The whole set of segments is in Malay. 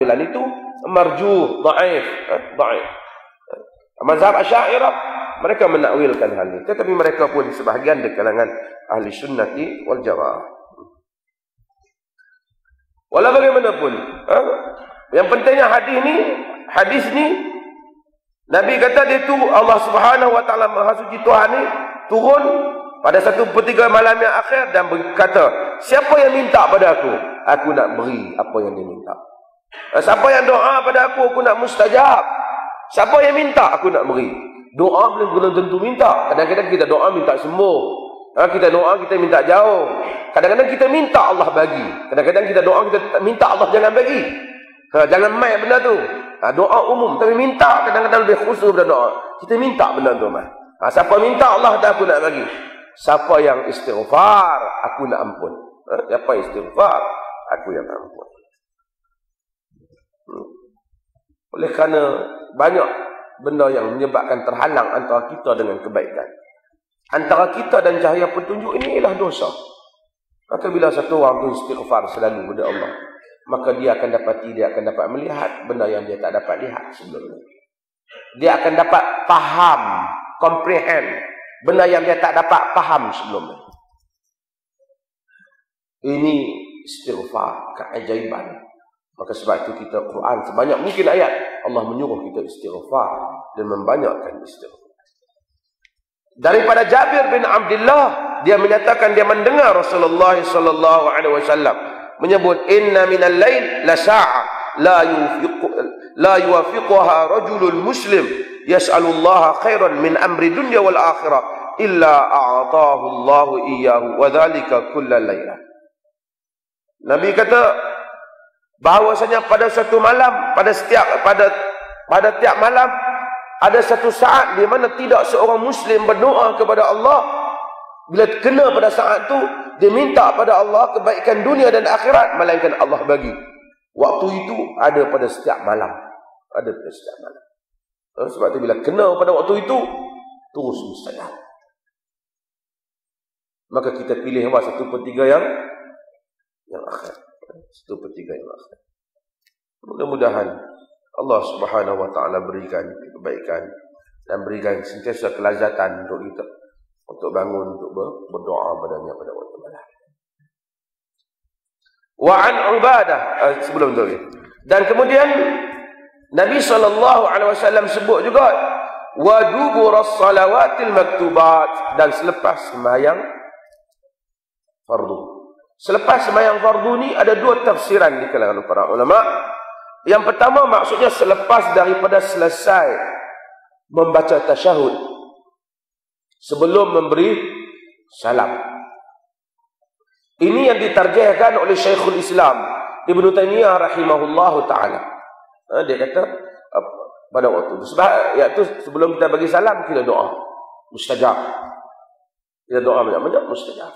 itu marjuh, dhaif, dhaif. Mazhab Asy'ariyah mereka menakwilkan hal ini, tetapi mereka pun sebahagian di kalangan ahli sunnati wal jamaah. Walau bagaimanapun, yang pentingnya hadis ni Nabi kata dia tu Allah Subhanahu wa taala Maha Suci Tuhan ni turun pada 1/3 malam yang akhir dan berkata, siapa yang minta pada aku nak beri apa yang dia minta. Siapa yang doa pada aku nak mustajab. Siapa yang minta, aku nak beri. Doa belum tentu minta. Kadang-kadang kita doa minta sembuh. Kita doa kita minta jauh. Kadang-kadang kita minta Allah bagi. Kadang-kadang kita doa kita minta Allah jangan bagi. Jangan main benda tu. Doa umum tapi minta kadang-kadang lebih khusus pada doa. Kita minta benda tu mah. Siapa minta Allah dah aku nak bagi. Siapa yang istighfar, aku nak ampun. Siapa istighfar, aku yang ampun. Oleh kerana banyak benda yang menyebabkan terhalang antara kita dengan kebaikan. Antara kita dan cahaya petunjuk ini ialah dosa. Maka bila satu orang tu istighfar selalu kepada Allah, maka dia akan dapat melihat benda yang dia tak dapat lihat sebelumnya. Dia akan dapat faham, comprehend benda yang dia tak dapat faham sebelumnya. Ini istighfar, keajaiban. Maka sebab itu kita Quran sebanyak mungkin ayat Allah menyuruh kita istighfar dan membanyakkan istighfar. Daripada Jabir bin Abdullah, dia menyatakan dia mendengar Rasulullah sallallahu alaihi wasallam menyebut, inna minal lail la sa'ah la yuwafiquha rajulul muslim yas'alullaha khairan min amri dunya wal akhirah illa a'atahu Allahu iyyahu wa dhalika kullal lailah. Nabi kata bahawasanya pada satu malam, pada tiap malam ada satu saat di mana tidak seorang muslim berdoa kepada Allah. Bila kena pada saat tu dia minta pada Allah kebaikan dunia dan akhirat, melainkan Allah bagi. Waktu itu ada pada setiap malam. Ada pada setiap malam. Sebab tu bila kena pada waktu itu terus mustajab. Maka kita pilih 1/3 yang akhir. 1/3 yang akhir. Mudah-mudahan Allah Subhanahu wa taala berikan kebaikan dan berikan sentiasa kelazatan untuk kita, untuk bangun, untuk berdoa padanya pada waktu malam. Wa an Ubadah, sebelum tu. Dan kemudian Nabi SAW sebut juga wa duburas salawatil maktubat, dan selepas sembahyang fardu. Selepas sembahyang fardu ni ada dua tafsiran di kalangan para ulama. Yang pertama maksudnya selepas daripada selesai membaca tasyahud, sebelum memberi salam. Ini yang ditarjihkan oleh Syekhul Islam Ibn Taymiyah rahimahullahu ta'ala. Dia kata pada waktu itu, sebab iaitu sebelum kita bagi salam kita doa mustajab. Kita doa banyak-banyak mustajab.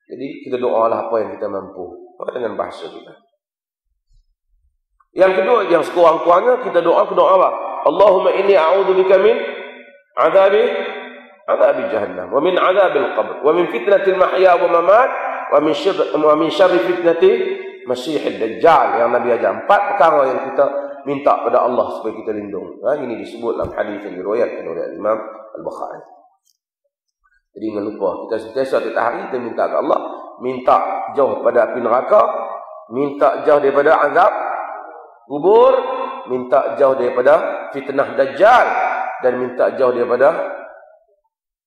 Jadi kita doalah apa yang kita mampu dengan bahasa kita. Yang kedua, yang sekurang-kurangnya kita doa apa? Allahumma inni a'udzubika min adzabi jahannam wa min adzabil qabr wa min fitnatil mahya wa mamat wa min syarri fitnati masiihid dajjal. Yang Nabi ajar 4 perkara yang kita minta pada Allah supaya kita lindung. Ini disebut dalam hadis yang diriwayatkan oleh Imam Al-Bukhari. Jadi jangan lupa kita sentiasa setiap hari kita minta ke Allah, minta jauh pada api neraka, minta jauh daripada azab kubur, minta jauh daripada fitnah dajjal, dan minta jauh daripada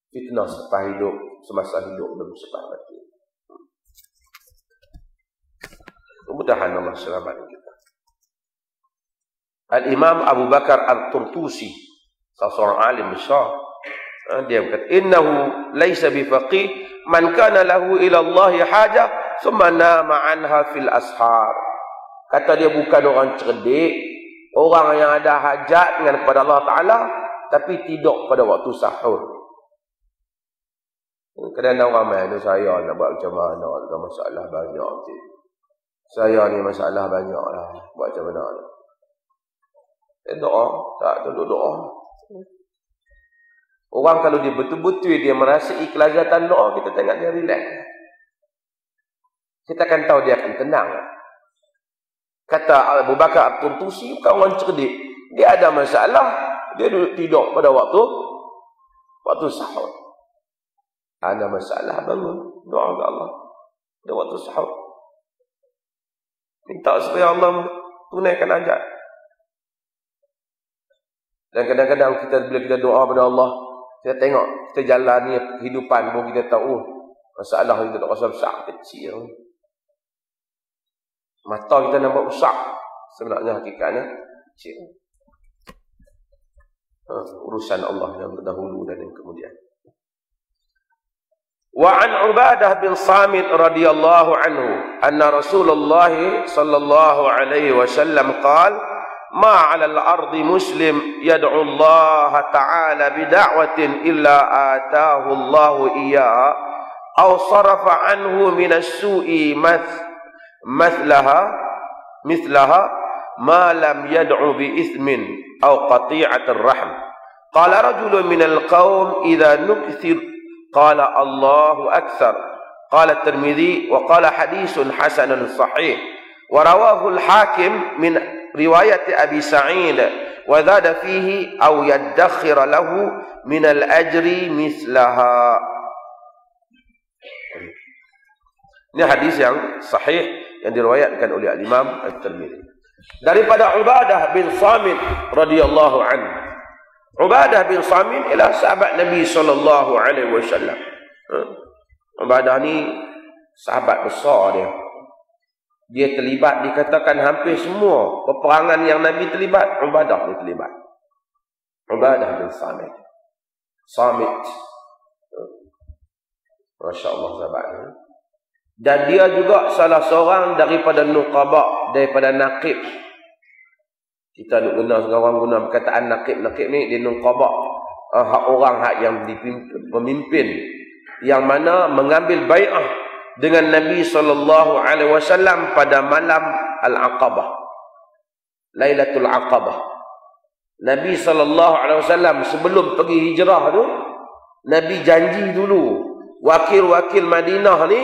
fitnah selepas hidup, semasa hidup dan selepas mati. Mudah-mudahan Allah selamatkan kita. Al-Imam Abu Bakar Al-Turtusi, seorang alim besar, dia berkata, innahu laisa bifaqih man kana lahu ila Allah hajah thumma nama anha fil ashar. Kata dia bukan orang cerdik, orang yang ada hajat dengan kepada Allah Ta'ala, tapi tidur pada waktu sahur. Kadang-kadang ramai tu, saya nak buat macam mana, ada masalah banyak. Saya ni masalah banyak lah, buat macam mana. Doa, tak duduk doa. Orang kalau dia betul-betul dia merasai kelazatan doa, kita tengok dia relax. Kita akan tahu dia akan tenang. Kata Abu Bakar At-Turtusi, bukan orang cerdik. Dia ada masalah, dia duduk tidur pada waktu sahur. Ada masalah, bangun, doa ke Allah pada waktu sahur. Minta supaya Allah tunaikan hajat. Dan kadang-kadang bila kita doa pada Allah, kita tengok, kita jalani kehidupan, baru kita tahu masalah kita tak rasa besar, kecil. Mata kita nampak besar, sebenarnya hakikatnya kecil. Urusan Allah yang terdahulu dan yang kemudian. Wa an Ubadah bin Samit radhiyallahu anhu anna Rasulullah sallallahu alaihi wasallam qala ma 'ala al-ardi muslim yad'u Allah ta'ala bi da'watin illa ataahu Allah iyyaha aw sarafa anhu min as-su'i mithlaha ma lam yad'u bi ithmin aw qati'atir rahm. Qala rajulun min al-qaum idza nukthir qala Allahu akthar. Qala at-Tirmidzi wa qala hadithun hasanun sahih. Wa rawahu al-Hakim min riwayat Abi Sa'id wa zada fihi aw yaddakhir lahu min al-ajri mithlaha. Ini hadis yang sahih yang diriwayatkan oleh Imam At-Tirmidzi daripada Ubadah bin Samit radhiyallahu anhu. Ubadah bin Samit ialah sahabat Nabi sallallahu alaihi wasallam. Ubadah ni sahabat besar dia. Dia terlibat, dikatakan hampir semua peperangan yang Nabi terlibat, Ubadah dia terlibat. Ubadah bin Samit. Masya Allah sahabat ni. Dan dia juga salah seorang daripada nuqaba, daripada naqib. Kita nak guna perkataan naqib. Naqib ni dia nuqaba, hak orang hak yang pemimpin, yang mana mengambil bai'ah dengan Nabi SAW pada malam Al-Aqabah, Lailatul Aqabah. Nabi SAW sebelum pergi hijrah tu, Nabi janji dulu wakil-wakil Madinah ni,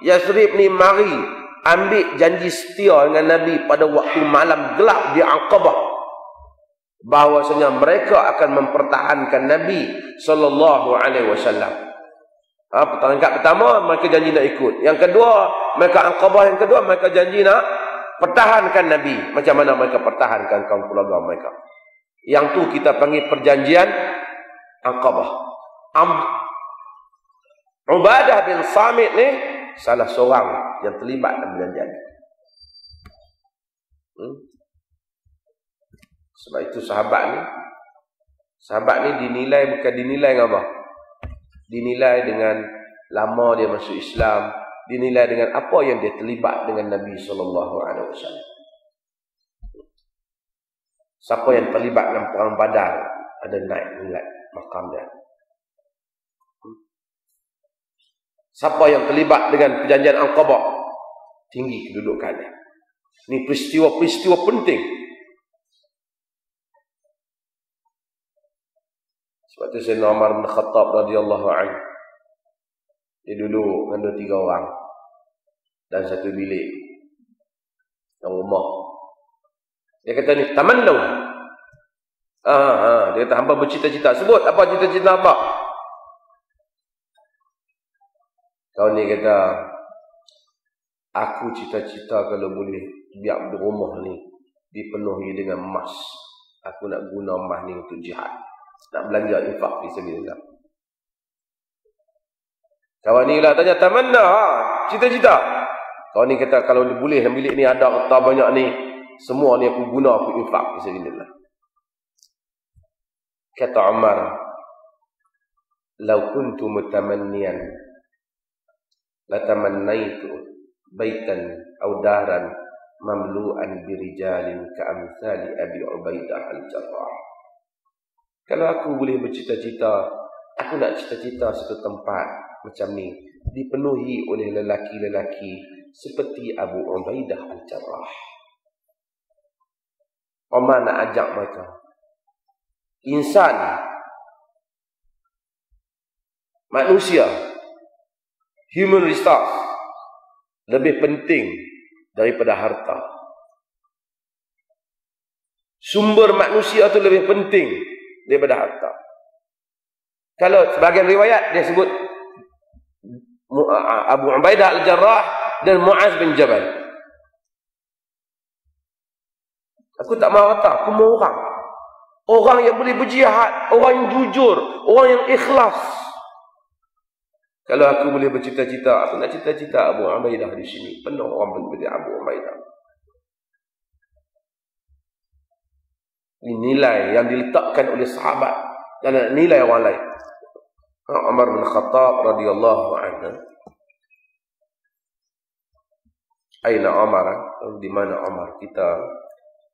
Yathrib ni, mari ambil janji setia dengan Nabi pada waktu malam gelap di Aqabah, bahawasanya mereka akan mempertahankan Nabi SAW. Tingkat pertama mereka janji nak ikut. Yang kedua, mereka Aqabah yang kedua, mereka janji nak pertahankan Nabi. Macam mana mereka pertahankan kaum keluarga mereka? Yang tu kita panggil perjanjian Aqabah. Ubadah bin Samit ni salah seorang yang terlibat dalam perjanjian. Sebab itu sahabat ni dinilai, bukan dinilai dengan apa? Dinilai dengan lama dia masuk Islam, dinilai dengan apa yang dia terlibat dengan Nabi SAW. Siapa yang terlibat dalam perang Badar ada naik nilai makam dia. Siapa yang terlibat dengan perjanjian Aqabah, tinggi kedudukannya. Ini peristiwa-peristiwa penting. Sebab itu Sayyidina Umar bin Khattab radhiyallahu anhu, dia duduk dengan 2-3 orang dan satu bilik dalam rumah. Dia kata ni, tamannaw. Dia kata hamba bercita-cita. Sebut apa cita-cita hamba. Kau ni kata, aku cita-cita kalau boleh biar rumah ni dipenuhi dengan emas. Aku nak guna emas ni untuk jihad. Nak belanja infak fi sabilillah. Kawan ni lah tanya, tamanna, cita-cita. Kawan ni kata, kalau boleh dalam bilik ni ada harta banyak ni, semua ni aku guna, aku infak fi sabilillah. Kata Umar, "Lau kuntu mutamanniyan latamannaitu baitan aw daran mamlu'an birijalin ka'amthali Abi Ubaidah al-Jarrah." Kalau aku boleh bercita-cita, aku nak cita-cita satu tempat macam ni dipenuhi oleh lelaki-lelaki seperti Abu Ubaidah al-Jarrah. Umar nak ajak mereka, insan, manusia, human resource lebih penting daripada harta. Sumber manusia tu lebih penting daripada harta. Kalau sebagian riwayat dia sebut Abu Ubaidah Al-Jarrah dan Muaz bin Jabal. Aku tak mahu harta, aku mahu orang. Orang yang boleh berjihad, orang yang jujur, orang yang ikhlas. Kalau aku boleh bercita-cita, aku nak cita-cita Abu Ubaidah di sini. Penuh orang menjadi Abu Ubaidah. Ini nilai yang diletakkan oleh sahabat dan nilai orang lain. Umar bin Khattab radhiyallahu anhu. Aina Umar? Di mana Umar? Kita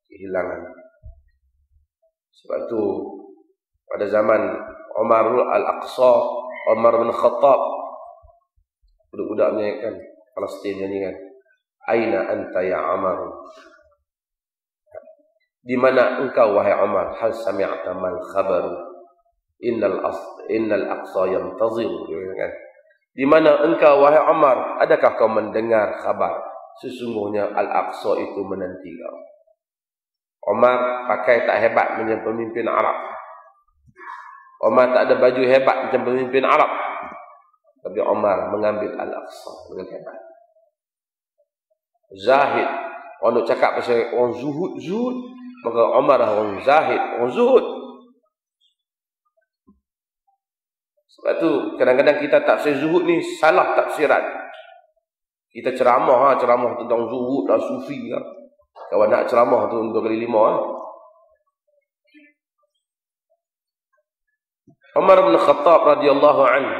kehilangan. Sebab itu pada zaman Umar Al-Aqsa, Umar bin Khattab, budak-budak menyanyikan Palestin nyanyikan, Aina anta ya Umar? Di mana engkau wahai Umar? Hal sami'ta mal khabar? Innal aqsa yantazir. Di mana engkau wahai Umar? Adakah kau mendengar khabar? Sesungguhnya Al-Aqsa itu menanti kau. Umar pakai tak hebat macam pemimpin Arab. Umar tak ada baju hebat macam pemimpin Arab. Tapi Umar mengambil Al-Aqsa dengan hebat. Zahid. Orang nak cakap pasal orang zuhud, maka Umar orang zahid, orang zuhud. Sebab tu kadang-kadang kita tafsir zuhud ni salah tafsiran. Kita ceramah tentang zuhud dan sufi lah. Kalau nak ceramah tu untuk kali 5 Umar bin Khattab radhiyallahu anhu.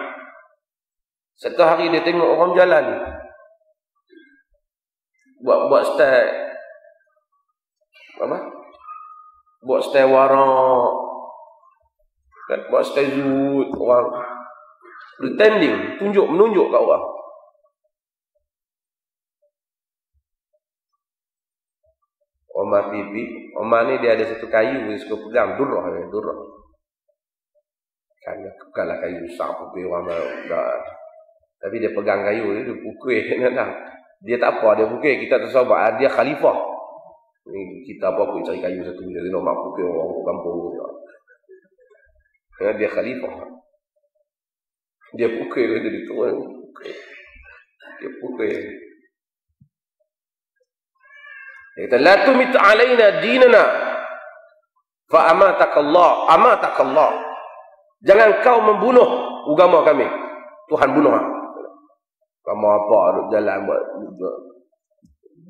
Satu hari dia tengok orang jalan buat style apa? Buat style warak, kan? Buat style zuhud, orang pretending, menunjuk kat orang. Umar pipi, Umar ni dia ada satu kayu dia suka pegang, durrah. Kan bukanlah kayu besar pukul orang dah. Tapi dia pegang kayu dia pukul dia tak apa, dia pukul, kita tak sabar, dia khalifah. Ni kita apa aku cari kayu satu dia nak pukul orang kampung dia. Kerana dia khalifah. Dia pukul dia diturun. Dia pukul. Dia kata, la tumit alaina dinana fa amatakallah. Jangan kau membunuh agama kami. Tuhan bunuh. Kamu apa duk jalan buat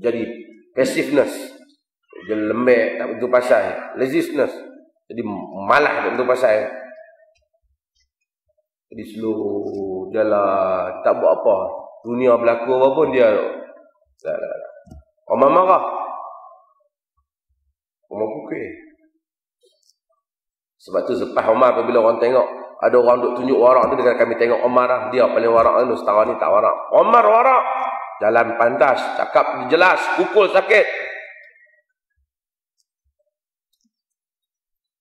jadi passiveness. Jadi lembek tak betul pasal. Laziness. Jadi malas tak betul pasal. Jadi slow jalan tak buat apa. Dunia berlaku apa pun dia Umar marah. Umar pukul. Sebab tu selepas Umar apabila orang tengok ada orang duk tunjuk warak tu, dia kata kami tengok Umar lah, dia paling warak tu, setara ni tak warak. Umar warak. Jalan pantas, cakap jelas, pukul sakit.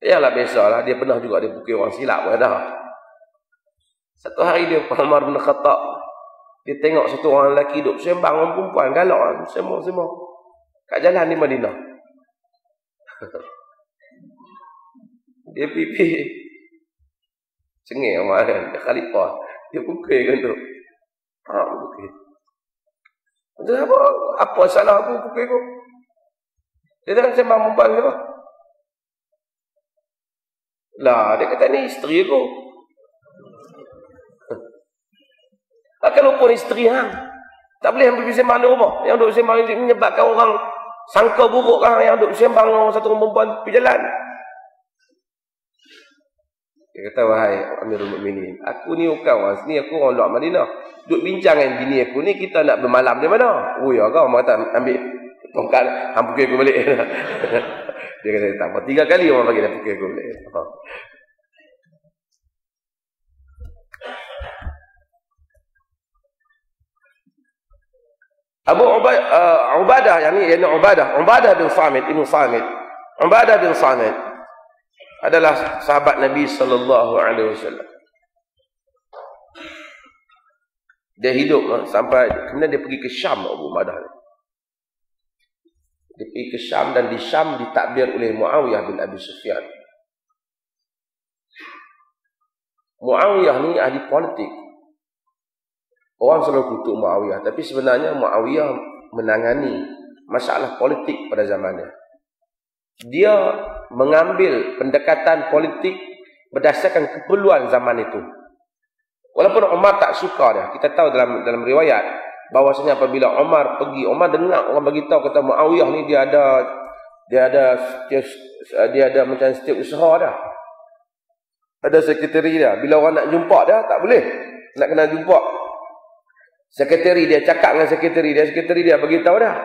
Yalah biasalah, dia pernah juga dia pukul orang silap pun dah. Satu hari dia Umar bin Khattab, dia tengok satu orang lelaki duk sembang orang perempuan galak, semua kat jalan di Madinah. Dia pipi cengih Umar kan, dia khalifah, dia pukul kan tu. Pukul. Dia apa salah aku pukul aku? Dia tak sembang perempuan ke apa? Lah, dia kata ni isteri aku. Akan lupa isteri hang. Tak boleh ambil sembang di rumah. Yang duk sembang menyebabkan orang sangka buruk kan, yang duk sembang orang satu orang perempuan pergi jalan. Dia kata, wahai Amirul Mukminin, aku ni bukan orang sini, aku orang luar Madinah. Duk bincang dengan bini aku ni, kita nak bermalam di mana? Oh ya kau, orang kata ambil tongkat, hang pukul aku balik. Dia kata, tak apa, 3 kali orang bagi dia pukul aku balik. Abu Ubadah, Ubadah bin Samit, Ibn Samit. Ubadah bin Samit adalah sahabat Nabi sallallahu alaihi wasallam. Dia hidup sampai kemudian dia pergi ke Syam. Abu Ubadah Dia pergi ke Syam dan di Syam ditakbir oleh Muawiyah bin Abi Sufyan. Muawiyah ni ahli politik. Orang selalu kutuk Muawiyah, tapi sebenarnya Muawiyah menangani masalah politik pada zamannya. Dia mengambil pendekatan politik berdasarkan keperluan zaman itu. Walaupun Umar tak suka dia. Kita tahu dalam riwayat bahawasanya apabila Umar pergi, Umar dengar orang beritahu kata Muawiyah ni dia ada macam setiausaha dah. Ada sekretari dia. Bila orang nak jumpa dia, tak boleh. Nak kena jumpa. Sekretari dia cakap dengan sekretari dia beritahu dah.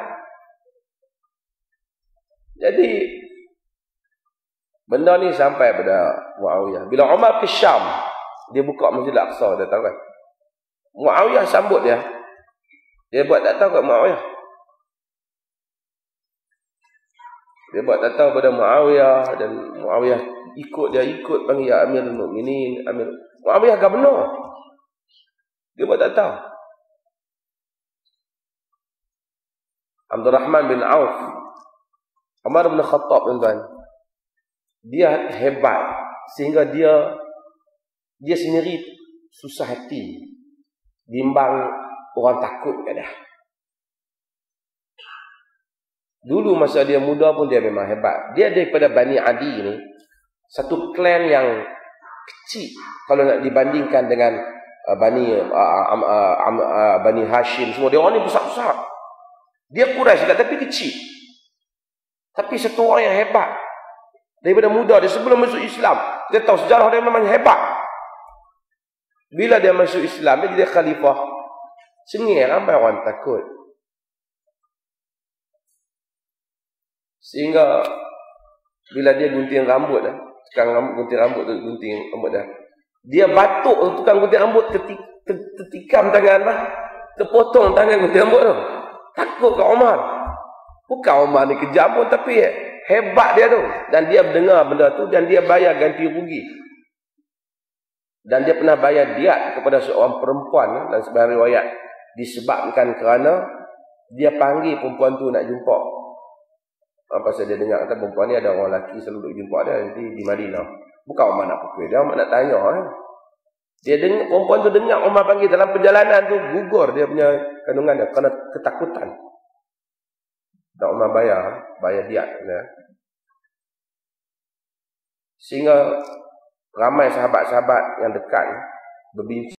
Jadi benda ni sampai pada Muawiyah. Bila Umar ke Syam, dia buka Masjid Al-Aqsa, dia tahu kan. Muawiyah sambut dia. Dia buat tak tahu kat Muawiyah. Dia buat tak tahu pada Muawiyah, dan Muawiyah ikut panggil ya Amirul Mukminin, Muawiyah gubernur. Dia buat tak tahu. Abdul Rahman bin Auf, Umar bin Khattab, tuan-tuan, dia hebat sehingga dia sendiri susah hati bimbang orang takut kat dia. Dulu masa dia muda pun dia memang hebat. Dia daripada Bani Adi ni, satu klan yang kecil kalau nak dibandingkan dengan Bani Hashim semua. Dia orang ni besar-besar. Dia Quraisy juga tapi kecil. Tapi satu orang yang hebat. Daripada muda dia sebelum masuk Islam, kita tahu sejarah dia memang hebat. Bila dia masuk Islam, dia jadi khalifah. Sengih ramai orang takut. Sehingga bila dia gunting rambut dah, gunting rambut dah. Dia batuk tukang gunting rambut tertikam tangan dah. Terpotong tangan gunting rambut tu. Takut kat Umar. Bukan Umar ni kejam pun, tapi hebat dia tu. Dan dia dengar benda tu dan dia bayar ganti rugi. Dan dia pernah bayar diat kepada seorang perempuan dan sebahagian riwayat disebabkan kerana dia panggil perempuan tu nak jumpa. Pasal dia dengar kata perempuan ni ada orang lelaki selalu duk jumpa dia nanti di Madinah. Bukan Umar nak pukul dia, Umar nak tanya. Dia dengar, perempuan tu dengar Umar panggil dalam perjalanan tu, gugur dia punya kandungan dia kerana ketakutan. Dan Umar bayar diat. Sehingga ramai sahabat-sahabat yang dekat berbincang